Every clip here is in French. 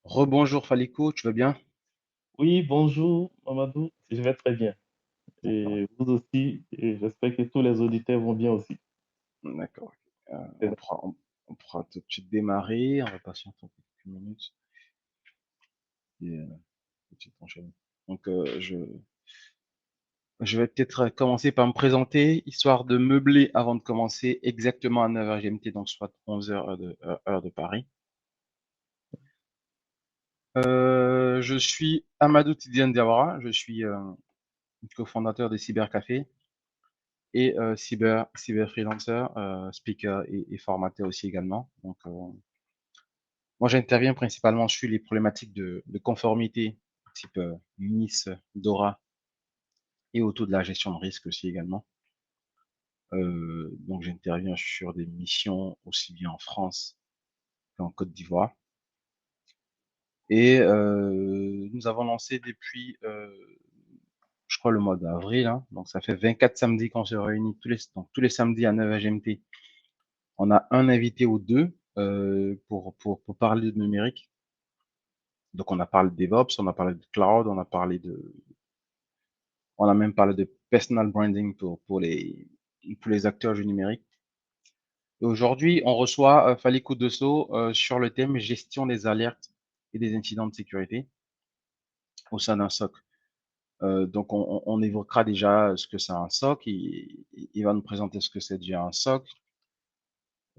Rebonjour Faliko, tu vas bien? Oui, bonjour Mamadou, je vais très bien. D'accord, Et vous aussi, et j'espère que tous les auditeurs vont bien aussi. d'accord. Euh, C'est on pourra, on, on pourra tout de suite démarrer. On va patienter quelques minutes et tout de suite enchaîner. Donc, je vais peut-être commencer par me présenter, histoire de meubler avant de commencer exactement à 9h GMT, donc soit 11h heure de Paris. Je suis Amadou Tidiane Diawara, je suis cofondateur des Cybercafés et cyber freelancer, speaker et formateur aussi également. Donc, moi, j'interviens principalement sur les problématiques de conformité, type UNIS, DORA, et autour de la gestion de risque aussi également. Donc, j'interviens sur des missions aussi bien en France qu'en Côte d'Ivoire. Et nous avons lancé depuis, je crois, le mois d'avril, hein. Donc, ça fait 24 samedis qu'on se réunit donc, tous les samedis à 9h GMT. On a un invité ou deux pour parler de numérique. Donc, on a parlé de DevOps, on a parlé de cloud, on a même parlé de personal branding pour les acteurs du numérique. Et aujourd'hui, on reçoit Falikou Dosso sur le thème gestion des alertes et des incidents de sécurité au sein d'un SOC. Donc, on évoquera déjà ce que c'est un SOC. Il va nous présenter ce que c'est déjà un SOC,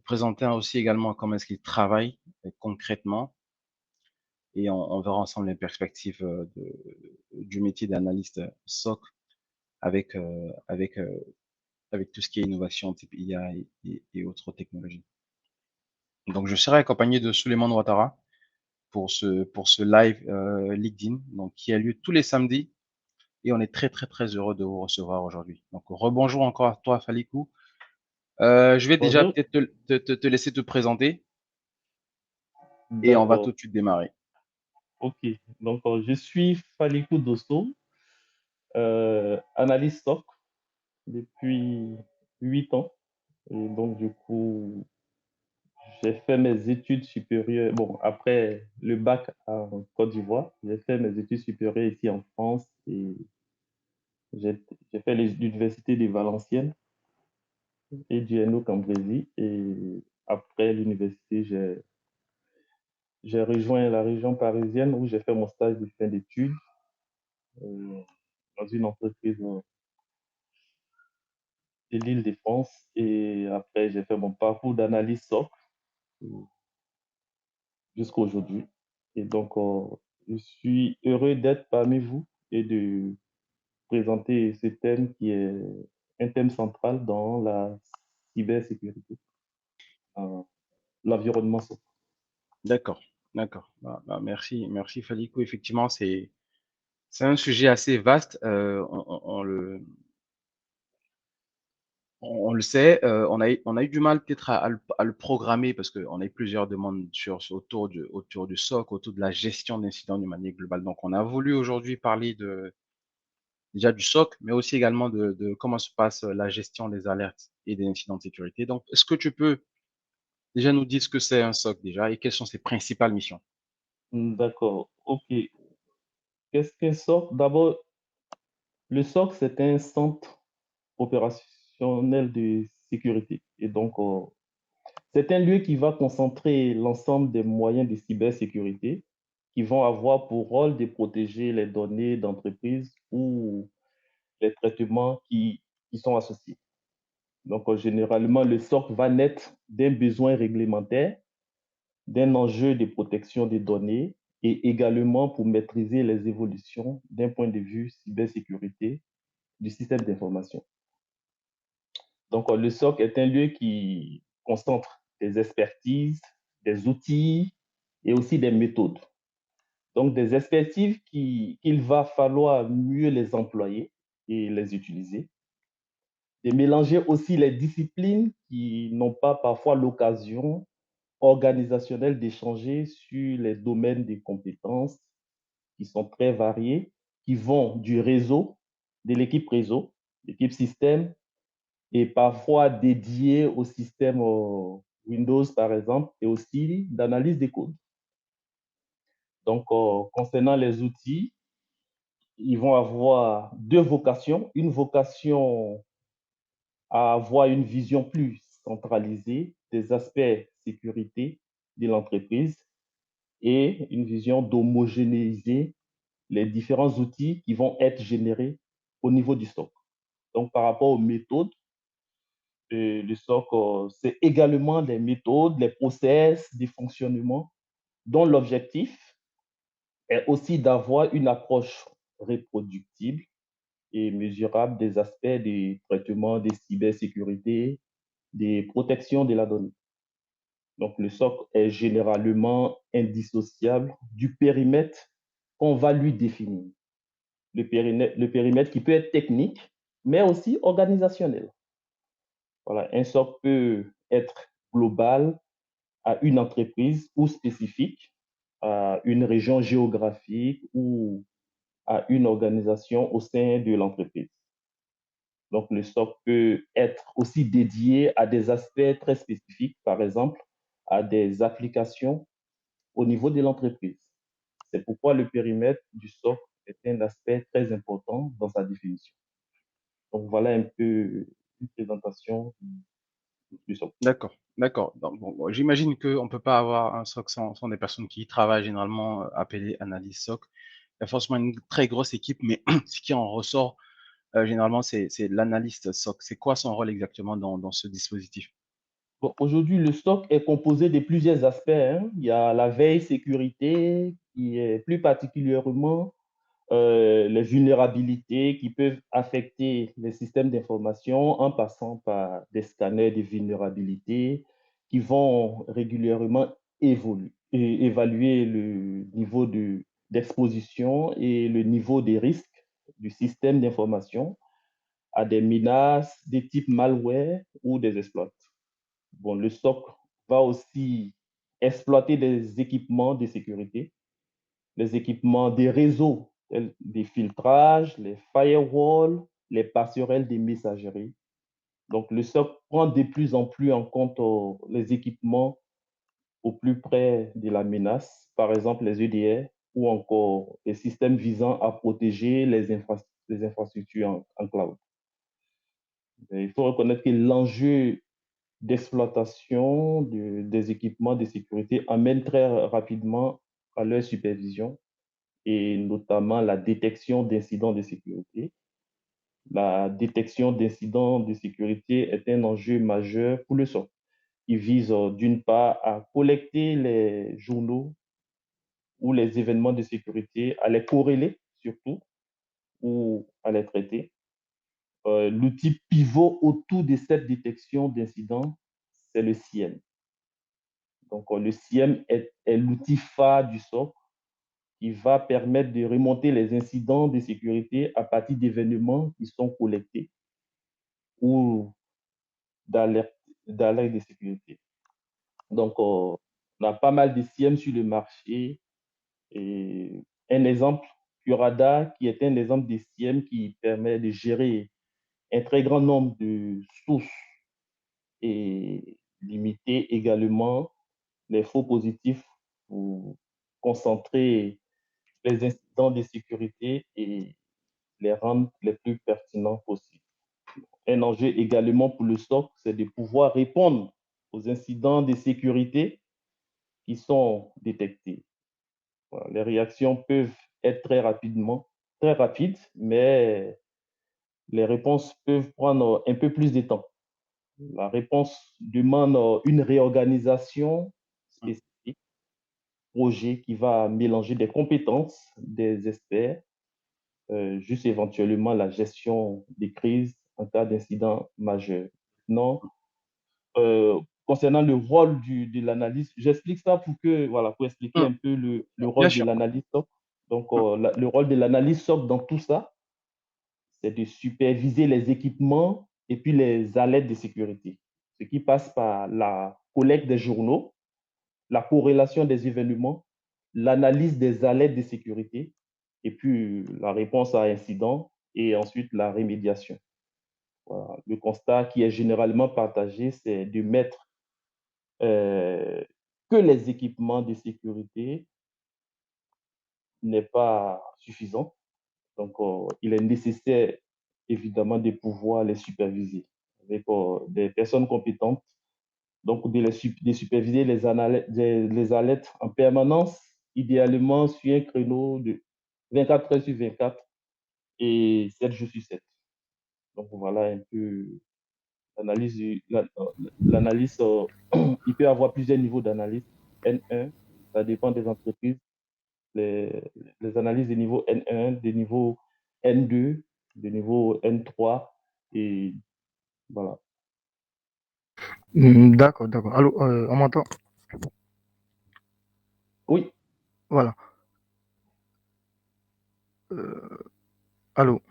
présenter aussi également comment est-ce qu'il travaille concrètement. Et on verra ensemble les perspectives du métier d'analyste SOC avec tout ce qui est innovation type IA et autres technologies. Donc, je serai accompagné de Souleymane Ouattara pour ce live LinkedIn, donc qui a lieu tous les samedis. Et on est très, très, très heureux de vous recevoir aujourd'hui. Donc, rebonjour encore à toi, Falikou. Je vais déjà Bonjour, peut-être te laisser te présenter et on va tout d'accord, de suite démarrer. ok. Donc, je suis Falikou Dosso, analyste SOC depuis 8 ans. Et donc, du coup, j'ai fait mes études supérieures. Bon, après le bac en Côte d'Ivoire, j'ai fait mes études supérieures ici en France et j'ai j'ai fait l'université de Valenciennes et du NO Cambrésis. Et après l'université, j'ai rejoint la région parisienne où j'ai fait mon stage de fin d'études euh, dans une entreprise de l'Île-de-France. Et après, j'ai fait mon parcours d'analyse SOC euh, jusqu'à aujourd'hui. Et donc, je suis heureux d'être parmi vous et de présenter ce thème qui est un thème central dans la cybersécurité, l'environnement SOC. D'accord, d'accord. Merci, merci Falikou. Effectivement, c'est un sujet assez vaste. On le sait. On a eu du mal peut-être à le programmer parce qu'on a eu plusieurs demandes autour du SOC, autour de la gestion d'incidents de manière globale. Donc, on a voulu aujourd'hui parler déjà du SOC, mais aussi également de comment se passe la gestion des alertes et des incidents de sécurité. Donc, est-ce que tu peux déjà nous dire ce que c'est un SOC déjà et quelles sont ses principales missions? D'accord. OK. Qu'est-ce qu'un SOC? D'abord, le SOC, c'est un centre opérationnel de sécurité. Et donc, c'est un lieu qui va concentrer l'ensemble des moyens de cybersécurité qui vont avoir pour rôle de protéger les données d'entreprise ou les traitements qui sont associés. Donc, généralement, le SOC va naître d'un besoin réglementaire, d'un enjeu de protection des données et également pour maîtriser les évolutions d'un point de vue cybersécurité du système d'information. Donc, le SOC est un lieu qui concentre des expertises, des outils et aussi des méthodes. Donc, des expertises qu'il va falloir mieux les employer et les utiliser. Et mélanger aussi les disciplines qui n'ont pas parfois l'occasion organisationnelle d'échanger sur les domaines des compétences qui sont très variés, qui vont du réseau, l'équipe système, et parfois dédié au système Windows, par exemple, et aussi d'analyse des codes. Donc, concernant les outils, ils vont avoir deux vocations. Une vocation à avoir une vision plus centralisée des aspects sécurité de l'entreprise et une vision d'homogénéiser les différents outils qui vont être générés au niveau du SOC. Donc, par rapport aux méthodes, le SOC, c'est également les méthodes, les process, des fonctionnements dont l'objectif est aussi d'avoir une approche reproductible et mesurable des aspects des traitements des cybersécurité, des protections de la donnée. Donc, le SOC est généralement indissociable du périmètre qu'on va lui définir. Le périmètre qui peut être technique, mais aussi organisationnel. Voilà, un SOC peut être global à une entreprise ou spécifique à une région géographique ou à une organisation au sein de l'entreprise. Donc, le SOC peut être aussi dédié à des aspects très spécifiques, par exemple, à des applications au niveau de l'entreprise. C'est pourquoi le périmètre du SOC est un aspect très important dans sa définition. Donc, voilà un peu une présentation du SOC. D'accord, d'accord. Donc, bon, j'imagine qu'on ne peut pas avoir un SOC sans des personnes qui y travaillent, généralement appelées analystes SOC. Il y a forcément une très grosse équipe, mais ce qui en ressort, généralement, c'est l'analyste SOC. C'est quoi son rôle exactement dans ce dispositif? Bon, aujourd'hui, le SOC est composé de plusieurs aspects, hein. Il y a la veille sécurité, qui est plus particulièrement les vulnérabilités qui peuvent affecter les systèmes d'information en passant par des scanners de vulnérabilité qui vont régulièrement évaluer le niveau d'exposition et le niveau des risques du système d'information à des menaces de type malware ou des exploits. Bon, le SOC va aussi exploiter des équipements de sécurité, les équipements des réseaux, des filtrages, les firewalls, les passerelles des messageries. Donc, le SOC prend de plus en plus en compte les équipements au plus près de la menace, par exemple les EDR ou encore les systèmes visant à protéger les infrastructures en cloud. Et il faut reconnaître que l'enjeu d'exploitation des équipements de sécurité amène très rapidement à leur supervision et notamment la détection d'incidents de sécurité. La détection d'incidents de sécurité est un enjeu majeur pour le SOC. Il vise d'une part à collecter les journaux ou les événements de sécurité, à les corréler surtout ou à les traiter. L'outil pivot autour de cette détection d'incidents, c'est le CIEM. Donc, le CIEM est l'outil phare du SOC qui va permettre de remonter les incidents de sécurité à partir d'événements qui sont collectés ou d'alerte de sécurité. Donc, on a pas mal de CIEM sur le marché. Et un exemple, Curada, qui est un exemple de CIEM qui permet de gérer un très grand nombre de sources et limiter également les faux positifs pour concentrer les incidents de sécurité et les rendre les plus pertinents possibles. Un enjeu également pour le SOC, c'est de pouvoir répondre aux incidents de sécurité qui sont détectés. Voilà, les réactions peuvent être très rapides, mais les réponses peuvent prendre un peu plus de temps. La réponse demande une réorganisation spécifique, projet qui va mélanger des compétences des experts, juste éventuellement la gestion des crises en cas d'incident majeur. Non, concernant le rôle de l'analyste, j'explique ça voilà, pour expliquer Hum, un peu le bien rôle de sûr. l'analyste SOC. Donc, Hum, le rôle de l'analyste SOC dans tout ça, c'est de superviser les équipements et puis les alertes de sécurité, ce qui passe par la collecte des journaux, la corrélation des événements, l'analyse des alertes de sécurité et puis la réponse à incident et ensuite la remédiation. Voilà. Le constat qui est généralement partagé, c'est de mettre que les équipements de sécurité n'est pas suffisant. Donc, il est nécessaire, évidemment, de pouvoir les superviser avec des personnes compétentes. Donc, de superviser les alertes en permanence, idéalement sur un créneau de 24 heures sur 24 et 7 jours sur 7. Donc, voilà un peu l'analyse. L'analyse, il peut y avoir plusieurs niveaux d'analyse. N1, ça dépend des entreprises. Les, les analyses de niveau N1, de niveau N2, de niveau N3, et voilà. D'accord, d'accord. Allô, on m'entend? Oui, Voilà. Euh, allô.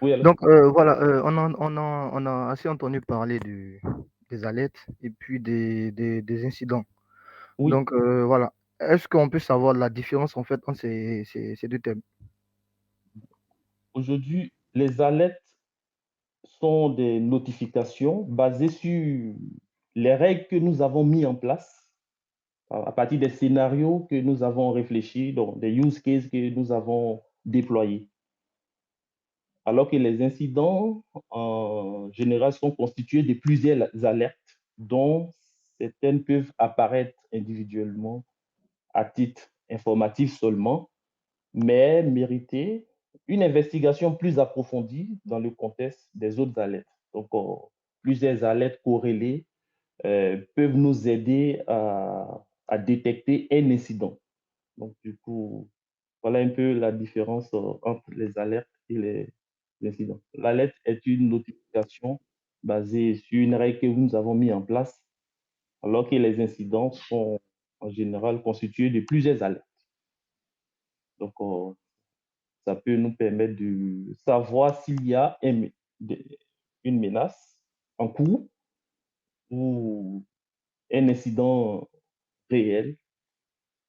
oui, alors. Donc, voilà, on a assez entendu parler des alertes et puis des incidents. Oui, Donc, voilà. Est-ce qu'on peut savoir la différence en fait entre ces deux thèmes? aujourd'hui, les alertes sont des notifications basées sur les règles que nous avons mis en place à partir des scénarios que nous avons réfléchis, donc des use cases que nous avons déployés. Alors que les incidents, en général, sont constitués de plusieurs alertes, dont certaines peuvent apparaître individuellement à titre informatif seulement, mais mériter une investigation plus approfondie dans le contexte des autres alertes. Donc, plusieurs alertes corrélées peuvent nous aider à détecter un incident. Donc, du coup, voilà un peu la différence entre les alertes et les incidents. L'alerte est une notification basée sur une règle que nous avons mis en place, alors que les incidents sont en général constitués de plusieurs alertes. Donc, ça peut nous permettre de savoir s'il y a une menace en cours ou un incident réel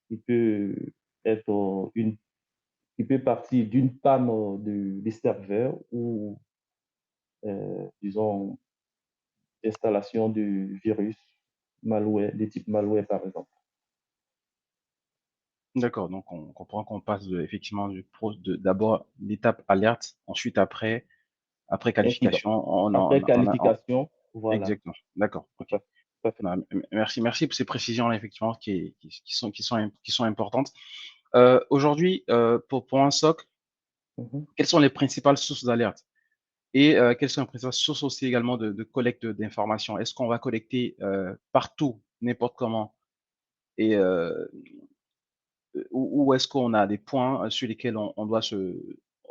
qui peut être qui peut partir d'une panne des serveurs ou, disons, d'installation de virus, malware, de type malware par exemple. D'accord, donc on comprend qu'on passe effectivement d'abord l'étape alerte, ensuite après Incident. qualification, Après qualification, voilà. exactement. D'accord, ok. Tout à fait. Merci pour ces précisions-là, effectivement, qui sont importantes. Aujourd'hui, pour un SOC, Mhm. quelles sont les principales sources d'alerte? Et quelles sont les principales sources aussi également de collecte d'informations? Est-ce qu'on va collecter partout, n'importe comment? Et ou est-ce qu'on a des points sur lesquels on doit se.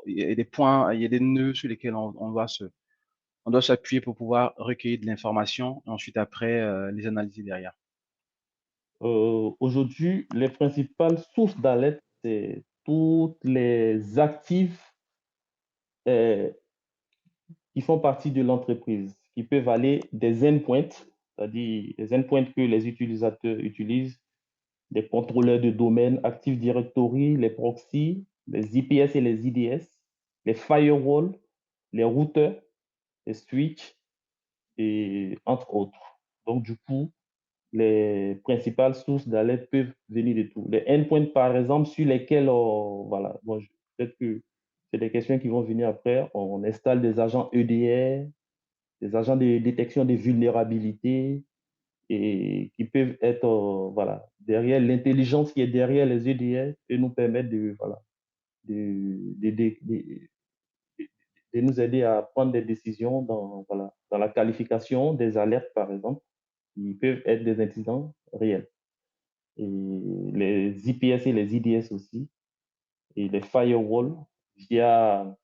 Il y a des points, il y a des nœuds sur lesquels on doit s'appuyer pour pouvoir recueillir de l'information et ensuite après les analyser derrière. Aujourd'hui, les principales sources d'alerte, c'est toutes les actifs euh, qui font partie de l'entreprise, qui peuvent aller des endpoints, c'est-à-dire les endpoints que les utilisateurs utilisent, des contrôleurs de domaine, Active Directory, les proxys, les IPS et les IDS, les firewalls, les routeurs, les switches, et entre autres. Donc, du coup, les principales sources d'alerte peuvent venir de tout. Les endpoints, par exemple, sur lesquels, voilà, bon, peut-être que c'est des questions qui vont venir après. On installe des agents EDR, des agents de détection des vulnérabilités et qui peuvent être, voilà, derrière l'intelligence qui est derrière les EDR et nous permettre de, voilà, de nous aider à prendre des décisions dans, voilà, dans la qualification des alertes, par exemple, qui peuvent être des incidents réels. Et les IPS et les IDS aussi, et les firewalls, via,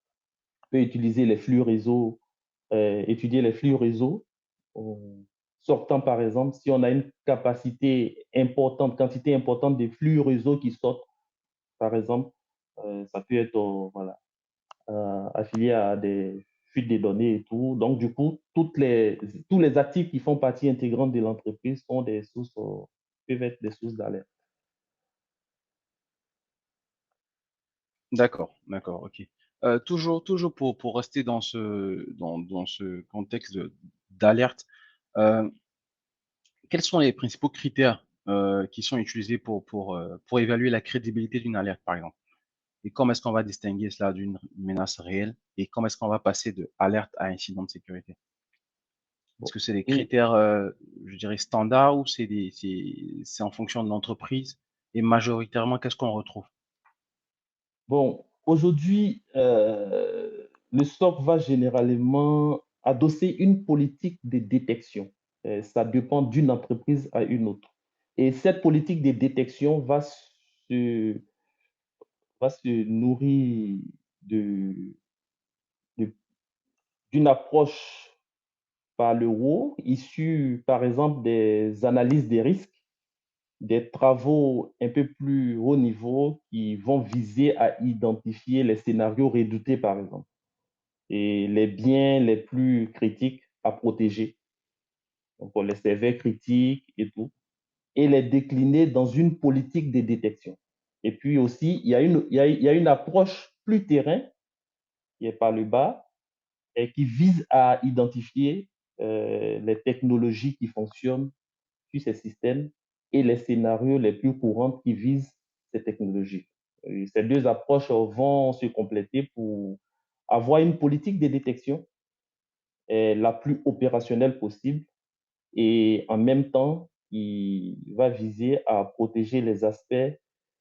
peut utiliser les flux réseau, étudier les flux réseau, sortant par exemple, si on a une capacité importante, quantité importante de flux réseau qui sortent, par exemple, ça peut être voilà, affilié à des fuites de données et tout. Donc, du coup, tous les actifs qui font partie intégrante de l'entreprise sont des sources, peuvent être des sources d'alerte. D'accord, d'accord, ok. Toujours pour rester dans ce contexte d'alerte, euh, quels sont les principaux critères qui sont utilisés pour évaluer la crédibilité d'une alerte, par exemple? et comment est-ce qu'on va distinguer cela d'une menace réelle et comment est-ce qu'on va passer de alerte à incident de sécurité? Est-ce Bon. que c'est des Et critères, je dirais, standards ou c'est en fonction de l'entreprise? Et majoritairement, qu'est-ce qu'on retrouve? bon, aujourd'hui, le SOC va généralement adosser une politique de détection. Ça dépend d'une entreprise à une autre. Et cette politique de détection se, va se nourrir de, de- d'une approche par le haut, issue par exemple des analyses des risques, des travaux un peu plus haut niveau qui vont viser à identifier les scénarios redoutés par exemple et les biens les plus critiques à protéger, donc les serveurs critiques et tout, et les décliner dans une politique de détection. Et puis aussi, il y a une approche plus terrain qui est par le bas et qui vise à identifier les technologies qui fonctionnent sur ces systèmes et les scénarios les plus courants qui visent ces technologies. Et ces deux approches vont se compléter pour avoir une politique de détection la plus opérationnelle possible et en même temps, il va viser à protéger les aspects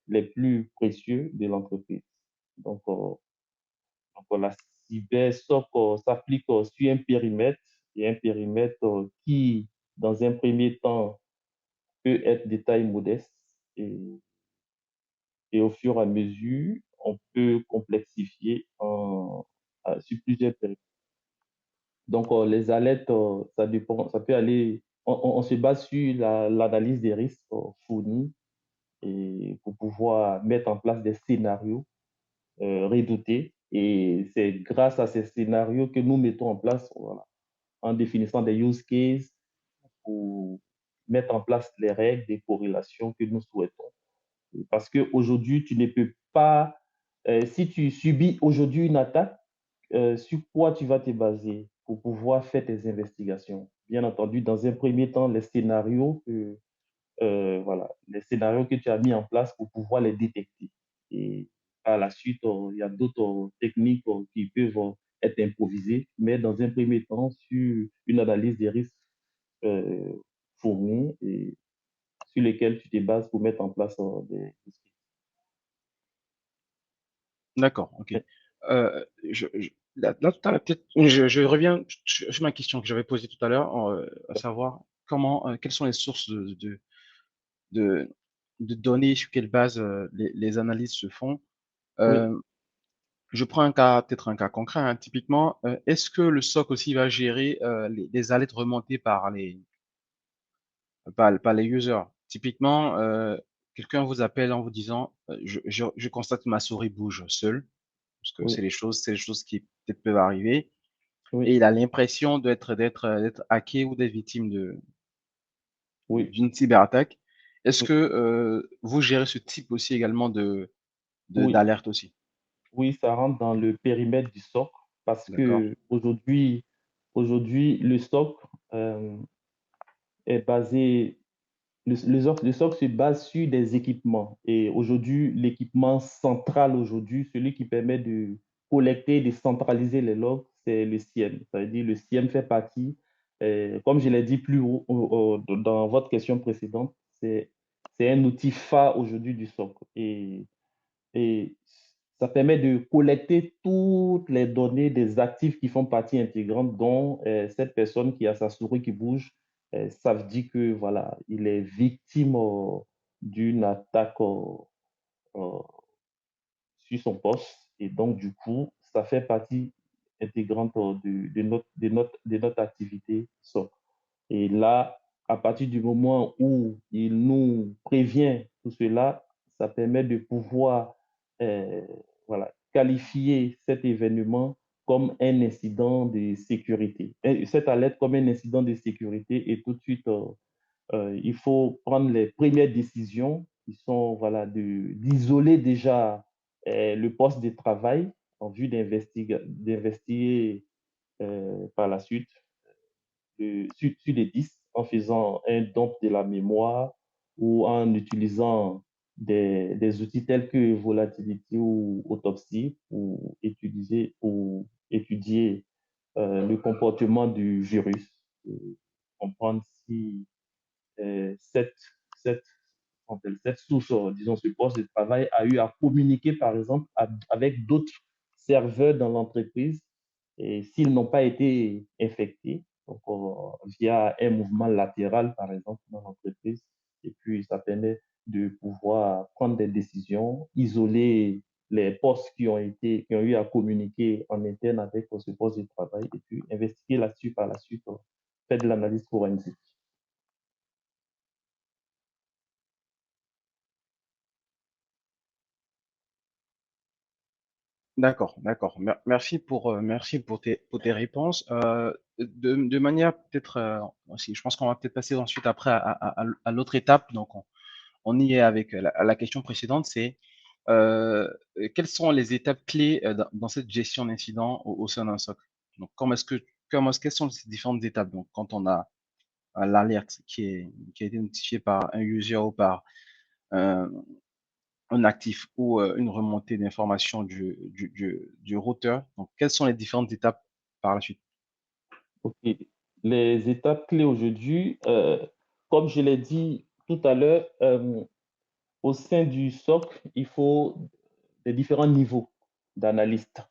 les plus précieux de l'entreprise. Donc, la cybersoc s'applique sur un périmètre et un périmètre qui, dans un premier temps, peut être de taille modeste et au fur et à mesure, on peut complexifier sur plusieurs périmètres. Donc, les alertes, ça dépend, ça peut aller, on se base sur l'analyse des risques fournis et pour pouvoir mettre en place des scénarios redoutés. Et c'est grâce à ces scénarios que nous mettons en place, voilà, en définissant des use cases pour mettre en place les règles des corrélations que nous souhaitons. Parce qu'aujourd'hui, tu ne peux pas, si tu subis aujourd'hui une attaque, sur quoi tu vas te baser pour pouvoir faire tes investigations? Bien entendu, dans un premier temps, voilà, les scénarios que tu as mis en place pour pouvoir les détecter. Et par la suite, il y a d'autres techniques qui peuvent être improvisées, mais dans un premier temps, sur une analyse des risques euh, fournis et sur lesquels tu te bases pour mettre en place des D'accord, OK. Là, tout à l'heure, peut-être, je reviens sur ma question que j'avais posée tout à l'heure, à savoir quelles sont les sources de, de données, sur quelle base les analyses se font. Oui, Euh, je prends un cas, peut-être un cas concret, hein. Typiquement, est-ce que le SOC aussi va gérer les alertes remontées par les users? Typiquement, quelqu'un vous appelle en vous disant, je constate que ma souris bouge seule, parce que oui, c'est les choses qui peut-être peuvent arriver, et oui, il a l'impression d'être hacké ou d'être victime oui, d'une cyberattaque. Est-ce oui, que vous gérez ce type aussi également oui. d'alerte aussi? Oui, ça rentre dans le périmètre du SOC parce D'accord? que aujourd'hui, le SOC est basé, le SOC se base sur des équipements. Et aujourd'hui, l'équipement central aujourd'hui, celui qui permet de collecter, de centraliser les logs, c'est le SIEM. Ça veut dire le SIEM fait partie, comme je l'ai dit plus haut dans votre question précédente, c'est c'est un outil phare aujourd'hui du SOC. Et ça permet de collecter toutes les données des actifs qui font partie intégrante, dont cette personne qui a sa souris qui bouge, ça veut dire que voilà, il est victime d'une attaque euh, sur son poste. Et donc, du coup, ça fait partie intégrante de notre activité SOC. Et là, à partir du moment où il nous prévient tout cela, ça permet de pouvoir euh, voilà, qualifier cet événement comme un incident de sécurité. Et cette alerte comme un incident de sécurité et tout de suite, il faut prendre les premières décisions qui sont voilà, d'isoler déjà le poste de travail en vue d'investiguer par la suite sur les disques en faisant un dump de la mémoire ou en utilisant des outils tels que Volatility ou Autopsy pour étudier le comportement du virus, comprendre si cette, cette, cette source, disons, ce poste de travail a eu à communiquer, par exemple, avec d'autres serveurs dans l'entreprise et s'ils n'ont pas été infectés, donc via un mouvement latéral, par exemple, dans l'entreprise. Et puis, ça permet de pouvoir prendre des décisions, isoler les postes qui ont eu à communiquer en interne avec ce poste de travail et puis investiguer là-dessus par la suite, faire de l'analyse forensique. D'accord, d'accord. Merci pour tes réponses. De manière peut-être aussi, je pense qu'on va peut-être passer ensuite après à l'autre étape. Donc, on y est avec la question précédente, c'est euh, quelles sont les étapes clés dans cette gestion d'incident au sein d'un SOC? Donc, quelles sont ces différentes étapes? Donc, quand on a l'alerte qui a été notifiée par un user ou par un, un actif ou une remontée d'informations du routeur. Donc, quelles sont les différentes étapes par la suite? Ok. Les étapes clés aujourd'hui, comme je l'ai dit tout à l'heure, au sein du SOC, il faut des différents niveaux d'analystes.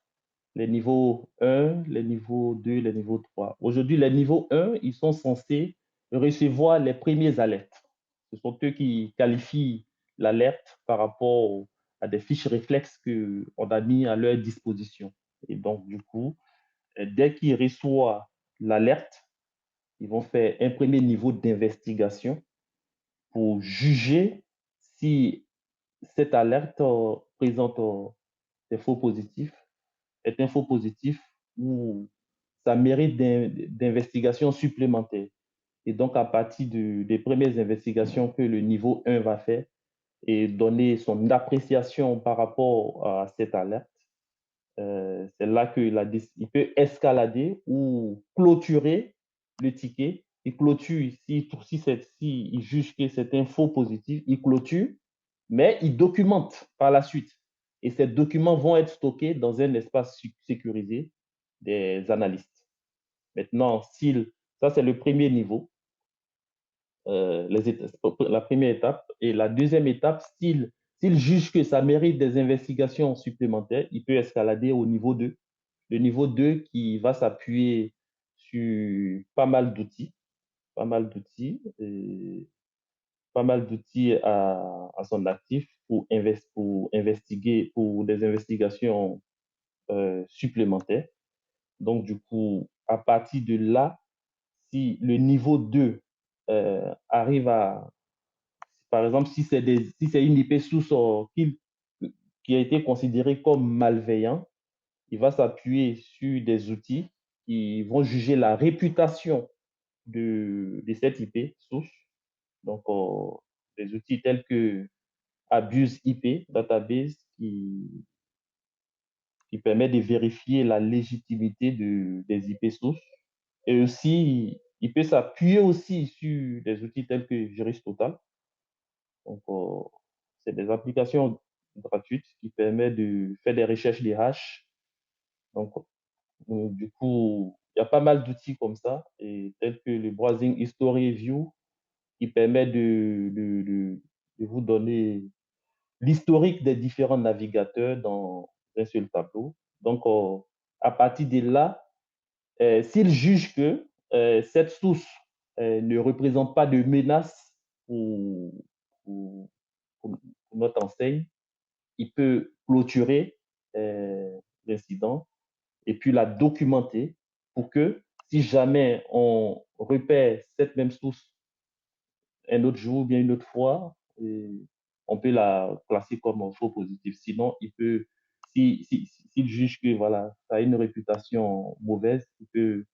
Les niveaux 1, les niveaux 2, les niveaux 3. Aujourd'hui, les niveaux 1, ils sont censés recevoir les premiers alertes. Ce sont eux qui qualifient l'alerte par rapport à des fiches réflexes qu'on a mis à leur disposition. Et donc, du coup, dès qu'ils reçoivent l'alerte, ils vont faire un premier niveau d'investigation pour juger si cette alerte présente des faux positifs, est un faux positif ou ça mérite d'investigation supplémentaire. Et donc, à partir des premières investigations que le niveau 1 va faire et donner son appréciation par rapport à cette alerte, c'est là que il peut escalader ou clôturer le ticket. Il clôture, si il juge que c'est un faux positif, il clôture, mais il documente par la suite. Et ces documents vont être stockés dans un espace sécurisé des analystes. Maintenant, ça c'est le premier niveau, la première étape. Et la deuxième étape, s'il juge que ça mérite des investigations supplémentaires, il peut escalader au niveau 2. Le niveau 2 qui va s'appuyer sur pas mal d'outils, pas mal d'outils à son actif pour investiguer, pour des investigations supplémentaires. Donc, du coup, à partir de là, si le niveau 2 arrive à, par exemple, si c'est une IP source qui a été considérée comme malveillant, il va s'appuyer sur des outils qui vont juger la réputation de cette IP source. Donc, des outils tels que Abuse IP Database qui permet de vérifier la légitimité des IP sources. Et aussi, il peut s'appuyer aussi sur des outils tels que Juris Total. Donc, c'est des applications gratuites qui permettent de faire des recherches des hash. Donc, du coup, il y a pas mal d'outils comme ça, et tels que le Browsing History View, qui permet de vous donner l'historique des différents navigateurs dans un seul tableau. Donc, à partir de là, s'il juge que cette source ne représente pas de menace pour, pour, pour notre enseigne, il peut clôturer l'incident et puis la documenter pour que si jamais on repère cette même source un autre jour, bien une autre fois, on peut la classer comme un faux positif. Sinon, s'il juge que voilà, ça a une réputation mauvaise, il peut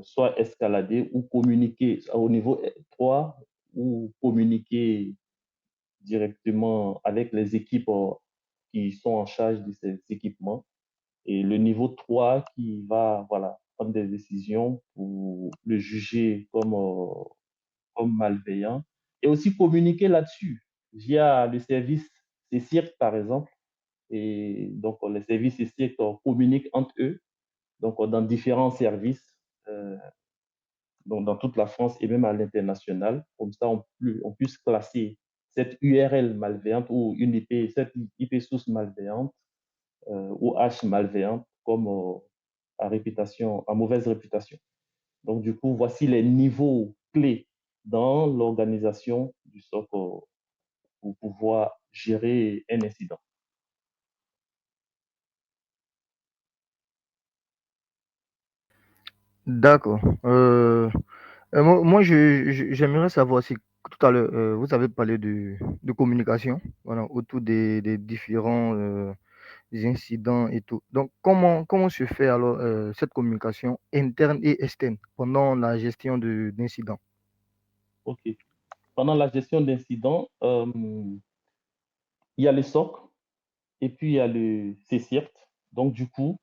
soit escalader ou communiquer au niveau 3 ou communiquer directement avec les équipes qui sont en charge de ces équipements. Et le niveau 3 qui va voilà, prendre des décisions pour le juger comme malveillant et aussi communiquer là-dessus. via le service CSIRT, par exemple. Et donc, les services CSIRT communiquent entre eux, donc dans différents services, donc dans toute la France et même à l'international. Comme ça, on puisse classer cette URL malveillante ou cette IP source malveillante ou hash malveillante comme à mauvaise réputation. Donc, du coup, voici les niveaux clés dans l'organisation du SOC pour pouvoir gérer un incident. D'accord. Moi, j'aimerais savoir si tout à l'heure, vous avez parlé de communication, voilà, autour des différents incidents et tout. Donc, comment se fait alors cette communication interne et externe pendant la gestion d'incidents? OK. Pendant la gestion d'incidents, il y a le SOC et puis il y a le CSIRT. Donc, du coup,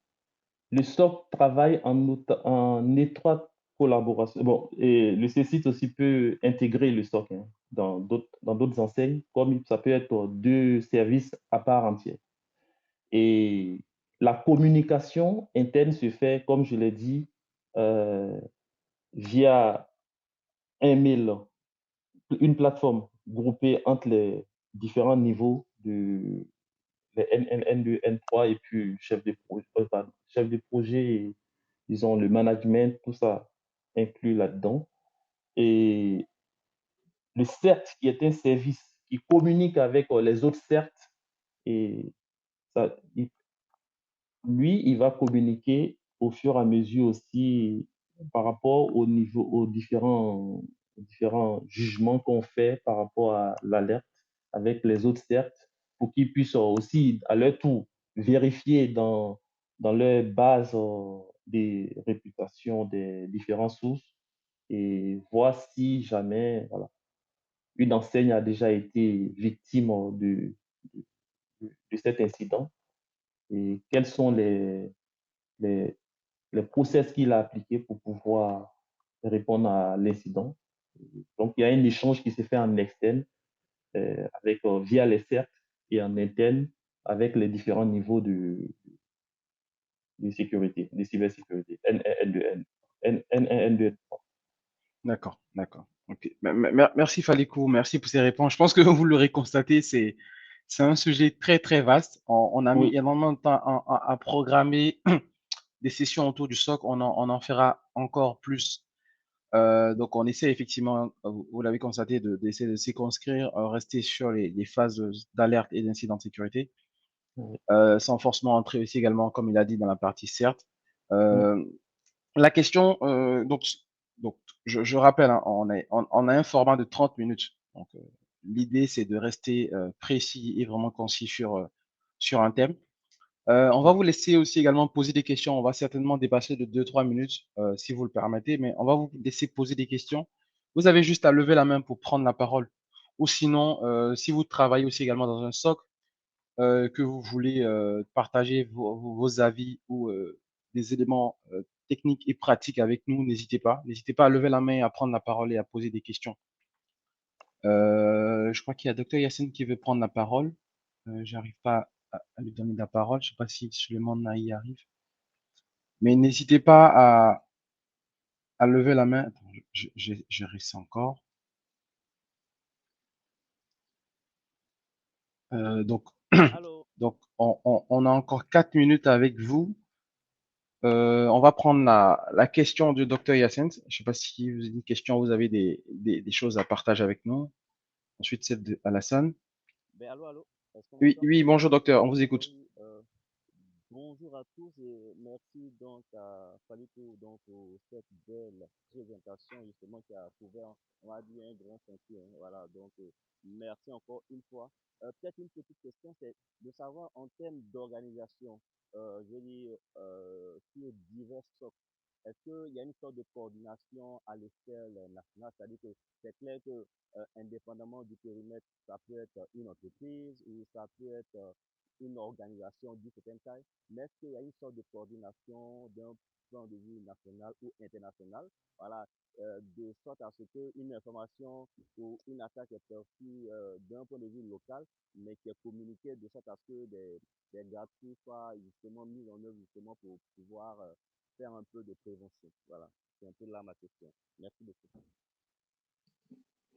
le SOC travaille en étroite collaboration. Bon, et le CSIRT aussi peut intégrer le SOC hein, dans d'autres enseignes, comme ça peut être deux services à part entière. Et la communication interne se fait, comme je l'ai dit, euh, via un mail, une plateforme groupée entre les différents niveaux de les N2, N3 et puis chef de projet, et, disons le management, tout ça inclus là-dedans. Et le CERT, qui est un service qui communique avec les autres CERT, et ça, lui, il va communiquer au fur et à mesure aussi par rapport aux différents jugements qu'on fait par rapport à l'alerte avec les autres CERT pour qu'ils puissent aussi, à leur tour, vérifier dans leur base des réputations des différentes sources et voir si jamais voilà, une enseigne a déjà été victime de cet incident et quels sont les, les process qu'il a appliqués pour pouvoir répondre à l'incident. Donc, il y a un échange qui se fait en externe via les CERT et en interne avec les différents niveaux de sécurité, de cybersécurité, N1, N2, N1, N2. D'accord, d'accord. Ok. Merci Falikou, merci pour ces réponses. Je pense que vous l'aurez constaté, c'est un sujet très très vaste. On a mis Oui, énormément de temps à programmer des sessions autour du SOC. On en fera encore plus. Donc on essaie effectivement, vous l'avez constaté, d'essayer de circonscrire, rester sur les phases d'alerte et d'incident de sécurité, oui, sans forcément entrer aussi également, comme il a dit, dans la partie CERT. oui, Euh, la question, donc je rappelle, hein, on a un format de 30 minutes. Donc, l'idée, c'est de rester précis et vraiment concis sur un thème. On va vous laisser aussi également poser des questions. On va certainement dépasser de 2-3 minutes, si vous le permettez, mais on va vous laisser poser des questions. Vous avez juste à lever la main pour prendre la parole. Ou sinon, si vous travaillez aussi également dans un SOC, que vous voulez partager vos avis ou des éléments techniques et pratiques avec nous, n'hésitez pas. N'hésitez pas à lever la main, à prendre la parole et à poser des questions. Je crois qu'il y a Dr Yacine qui veut prendre la parole. J'arrive pas à lui donner la parole. Je sais pas si Suleiman y arrive. Mais n'hésitez pas à lever la main. Attends, je reste encore. Donc, Allô? donc on a encore 4 minutes avec vous. On va prendre la question du docteur Yacine. Je ne sais pas si vous avez une question, vous avez des choses à partager avec nous. Ensuite, celle de Alassane. Ben, allô, allô? Est-ce qu'on Oui, m'entend? oui, bonjour docteur, on vous écoute. Oui, bonjour à tous et merci donc à Falitou donc pour cette belle présentation justement qui a couvert, on va dire, un grand chantier, hein. Voilà, donc merci encore une fois. Peut-être une petite question, c'est de savoir en termes d'organisation, je veux dire, sur divers socles, est-ce qu'il y a une sorte de coordination à l'échelle nationale? C'est-à-dire que c'est clair que, indépendamment du périmètre, ça peut être une entreprise ou ça peut être une organisation d'une certaine taille, mais est-ce qu'il y a une sorte de coordination d'un point de vue national ou international. Voilà, de sorte à ce qu'une information ou une attaque est perçue d'un point de vue local, mais qui est communiquée de sorte à ce que des garde-fous soient justement mis en œuvre justement pour pouvoir faire un peu de prévention. Voilà, c'est un peu là ma question. Merci beaucoup.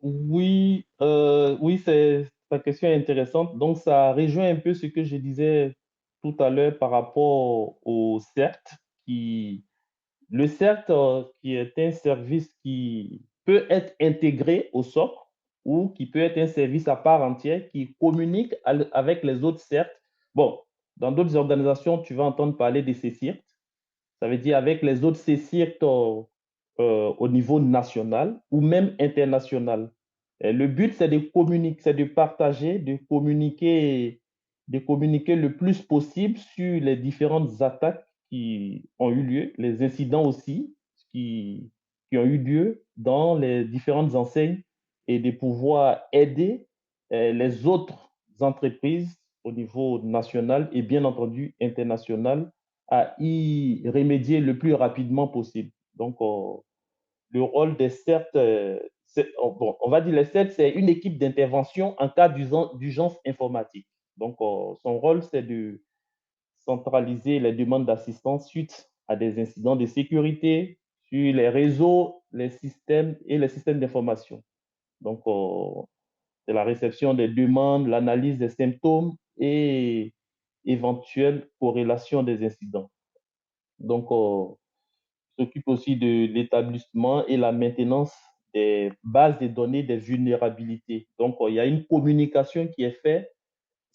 Oui, ta question est intéressante. Donc, ça rejoint un peu ce que je disais tout à l'heure par rapport au CERT, le CERT, qui est un service qui peut être intégré au SOC ou qui peut être un service à part entière qui communique avec les autres CERT. Bon, dans d'autres organisations, tu vas entendre parler de ces CIRT. Ça veut dire avec les autres CIRT au niveau national ou même international. Et le but, c'est de communiquer, c'est de partager, de communiquer le plus possible sur les différentes attaques qui ont eu lieu, les incidents aussi qui ont eu lieu dans les différentes enseignes et de pouvoir aider les autres entreprises au niveau national et bien entendu international à y remédier le plus rapidement possible. Donc, le rôle des CERT, bon, on va dire les CERT, c'est une équipe d'intervention en cas d'urgence informatique. Donc, son rôle, c'est de centraliser les demandes d'assistance suite à des incidents de sécurité sur les réseaux, les systèmes et les systèmes d'information. Donc, c'est la réception des demandes, l'analyse des symptômes et éventuelle corrélation des incidents. Donc, s'occupe aussi de l'établissement et la maintenance des bases de données des vulnérabilités. Donc, il y a une communication qui est faite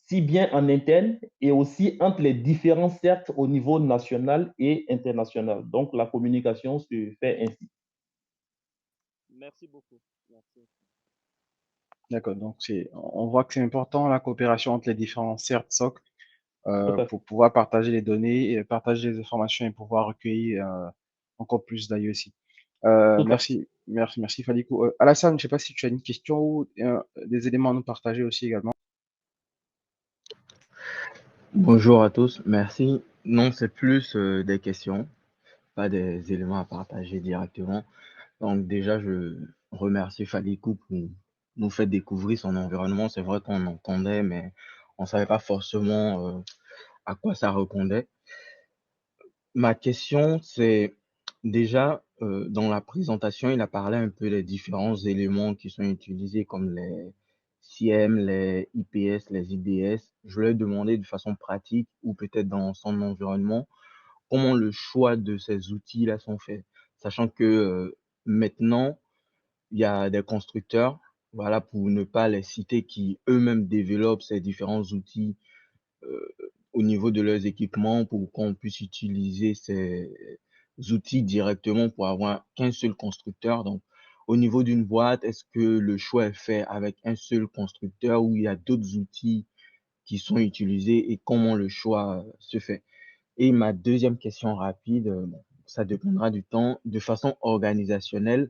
si bien en interne et aussi entre les différents cercles au niveau national et international. Donc, la communication se fait ainsi. Merci beaucoup. Merci. D'accord, donc on voit que c'est important la coopération entre les différents CERT, SOC, Tout à fait. pour pouvoir partager les données, et partager les informations et pouvoir recueillir encore plus d'IoT. Tout à fait. Merci Falikou. Alassane, je ne sais pas si tu as une question ou des éléments à nous partager aussi également. Bonjour à tous, merci. Non, c'est plus des questions, pas des éléments à partager directement. Donc déjà, je remercie Falikou pour nous faire découvrir son environnement. C'est vrai qu'on entendait, mais on ne savait pas forcément à quoi ça répondait. Ma question, c'est déjà, dans la présentation, il a parlé un peu des différents éléments qui sont utilisés comme les SIEM, les IPS, les IDS. Je voulais demander de façon pratique ou peut-être dans son environnement, comment le choix de ces outils-là sont faits. Sachant que maintenant, il y a des constructeurs, voilà, pour ne pas les citer, qui eux-mêmes développent ces différents outils euh, au niveau de leurs équipements pour qu'on puisse utiliser ces outils directement pour avoir qu'un seul constructeur. Donc, au niveau d'une boîte, est-ce que le choix est fait avec un seul constructeur ou il y a d'autres outils qui sont utilisés et comment le choix se fait? Et ma deuxième question rapide, bon, ça dépendra du temps, de façon organisationnelle,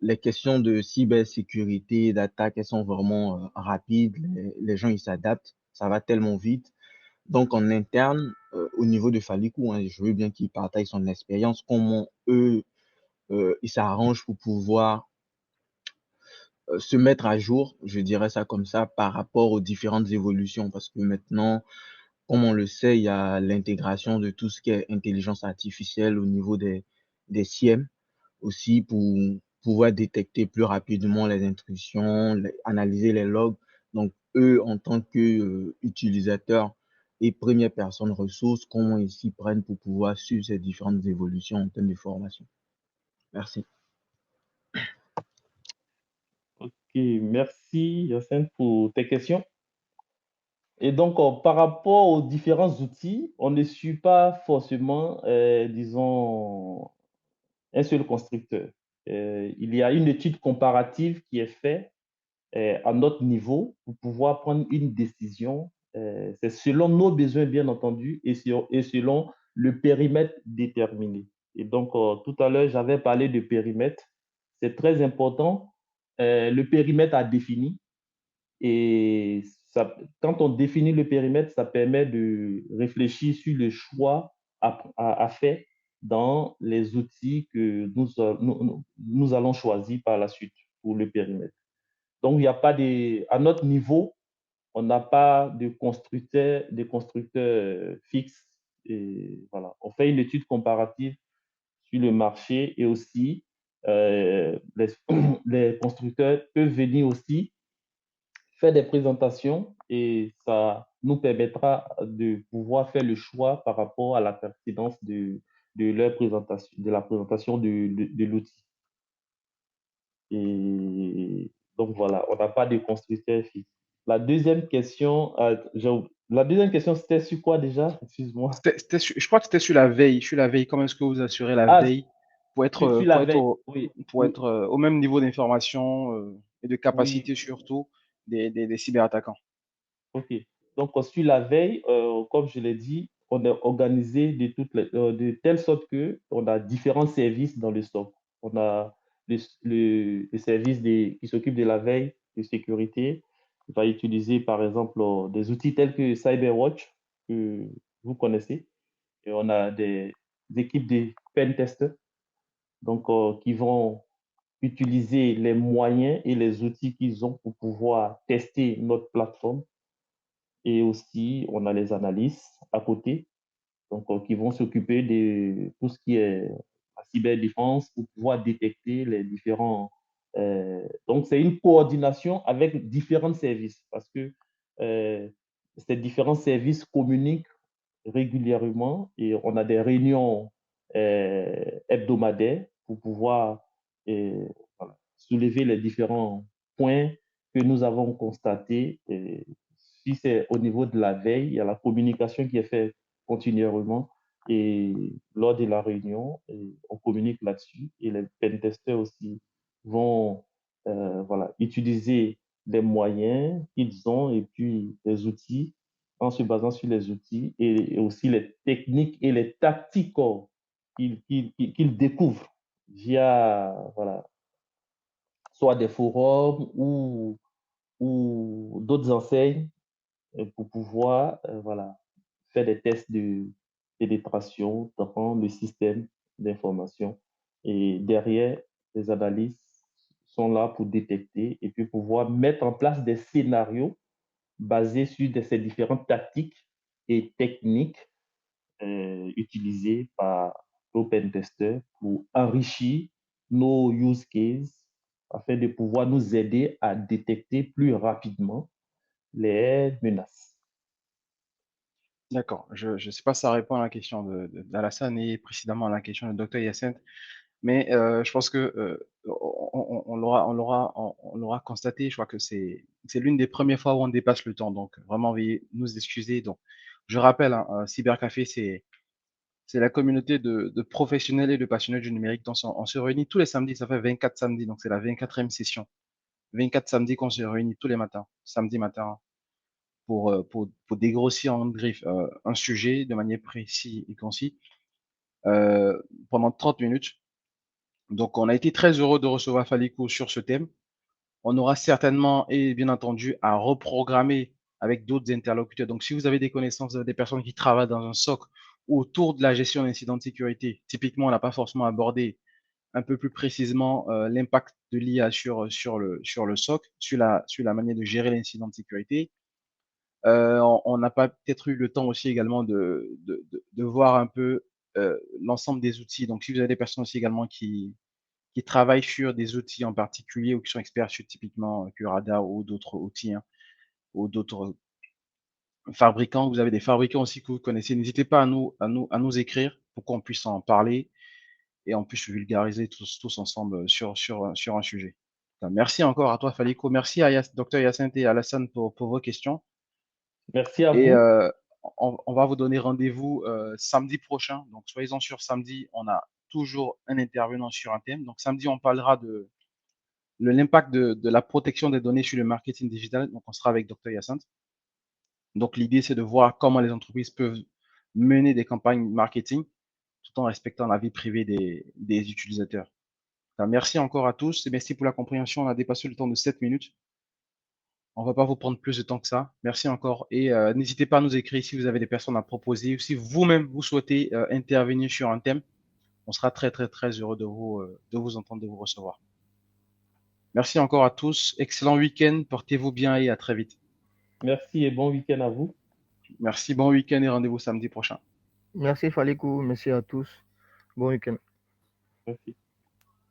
les questions de cybersécurité, d'attaque, elles sont vraiment rapides, les gens ils s'adaptent, ça va tellement vite. Donc, en interne, au niveau de Falikou, hein, je veux bien qu'il partage son expérience, comment eux, ils s'arrangent pour pouvoir se mettre à jour, je dirais ça comme ça, par rapport aux différentes évolutions. Parce que maintenant, comme on le sait, il y a l'intégration de tout ce qui est intelligence artificielle au niveau des SIEM, aussi pour pouvoir détecter plus rapidement les intrusions, analyser les logs. Donc, eux, en tant que utilisateurs et première personne ressource, comment ils s'y prennent pour pouvoir suivre ces différentes évolutions en termes de formation. Merci. OK, merci Yacine pour tes questions. Et donc, par rapport aux différents outils, on ne suit pas forcément, disons, un seul constructeur. Il y a une étude comparative qui est faite à notre niveau pour pouvoir prendre une décision. C'est selon nos besoins, bien entendu, et selon le périmètre déterminé. Et donc, tout à l'heure, j'avais parlé de périmètre. C'est très important. Le périmètre à définir. Et ça, quand on définit le périmètre, ça permet de réfléchir sur le choix à faire dans les outils que nous allons choisir par la suite pour le périmètre. Donc, il n'y a pas à notre niveau, on n'a pas de constructeurs fixes. Et voilà. On fait une étude comparative sur le marché et aussi les constructeurs peuvent venir aussi faire des présentations et ça nous permettra de pouvoir faire le choix par rapport à la pertinence de leur présentation, de la présentation de l'outil. Et donc voilà, on n'a pas de constructeur fixe. La deuxième question, c'était sur quoi déjà? Excuse-moi. Je crois que c'était sur la veille. Sur la veille, comment est-ce que vous assurez la Ah, veille pour sur la veille, oui, au même niveau d'information et de oui, capacité surtout des cyberattaquants? ok. Donc, sur la veille, comme je l'ai dit, on est organisé de telle sorte que on a différents services dans le stock. On a le service qui s'occupe de la veille de sécurité. Il va utiliser, par exemple, des outils tels que CyberWatch, que vous connaissez. Et on a des équipes de pen testers, donc, qui vont utiliser les moyens et les outils qu'ils ont pour pouvoir tester notre plateforme. Et aussi, on a les analystes à côté, donc, qui vont s'occuper de tout ce qui est la cyberdéfense pour pouvoir détecter les différents. Donc, c'est une coordination avec différents services parce que ces différents services communiquent régulièrement et on a des réunions hebdomadaires pour pouvoir voilà, soulever les différents points que nous avons constatés. Et si c'est au niveau de la veille, il y a la communication qui est faite continuellement et lors de la réunion, on communique là-dessus et les pentesters aussi vont voilà, utiliser les moyens qu'ils ont et puis les outils en se basant sur les outils et aussi les techniques et les tactiques qu'ils découvrent via voilà, soit des forums ou d'autres enseignes pour pouvoir voilà, faire des tests de pénétration dans le système d'information. Et derrière, les analystes sont là pour détecter et puis pouvoir mettre en place des scénarios basés sur ces différentes tactiques et techniques utilisées par l'open tester pour enrichir nos use cases afin de pouvoir nous aider à détecter plus rapidement les menaces. D'accord. Je ne sais pas si ça répond à la question d'Alassane et précisément à la question de Dr. Yacine, mais je pense que on l'aura constaté. Je crois que c'est l'une des premières fois où on dépasse le temps. Donc, vraiment, veuillez nous excuser. Donc, je rappelle, hein, Cybercafé, c'est la communauté de professionnels et de passionnés du numérique. Donc, on se réunit tous les samedis. Ça fait 24 samedis. Donc, c'est la 24e session. 24 samedis qu'on se réunit tous les matins, samedi matin, pour dégrossir en griffe un sujet de manière précise et concise pendant 30 minutes. Donc, on a été très heureux de recevoir Faliko sur ce thème. On aura certainement et bien entendu à reprogrammer avec d'autres interlocuteurs. Donc, si vous avez des connaissances, des personnes qui travaillent dans un SOC autour de la gestion d'incidents de sécurité, typiquement, on n'a pas forcément abordé un peu plus précisément l'impact de l'IA sur le SOC, sur la manière de gérer l'incident de sécurité. On n'a pas peut-être eu le temps aussi également de voir un peu l'ensemble des outils. Donc, si vous avez des personnes aussi également qui travaillent sur des outils en particulier ou qui sont experts sur typiquement Curada ou d'autres outils hein, ou d'autres fabricants, vous avez des fabricants aussi que vous connaissez, n'hésitez pas à nous écrire pour qu'on puisse en parler et on puisse vulgariser tous ensemble sur un sujet. Donc, merci encore à toi, Faliko. Merci à Dr. Yacinthe et Alassane pour vos questions. Merci à Et vous. on va vous donner rendez-vous samedi prochain. Donc, soyez-en sûrs, samedi, on a toujours un intervenant sur un thème. Donc, samedi, on parlera de l'impact de la protection des données sur le marketing digital. Donc, on sera avec Dr. Yacinthe. Donc, l'idée, c'est de voir comment les entreprises peuvent mener des campagnes marketing tout en respectant la vie privée des utilisateurs. Donc, merci encore à tous et merci pour la compréhension. On a dépassé le temps de 7 minutes. On va pas vous prendre plus de temps que ça. Merci encore. Et n'hésitez pas à nous écrire si vous avez des personnes à proposer ou si vous-même vous souhaitez intervenir sur un thème. on sera très, très, très heureux de vous entendre, de vous recevoir. Merci encore à tous. Excellent week-end. Portez-vous bien et à très vite. Merci et bon week-end à vous. Merci, bon week-end et rendez-vous samedi prochain. Merci Falikou, merci à tous. Bon week-end. Merci.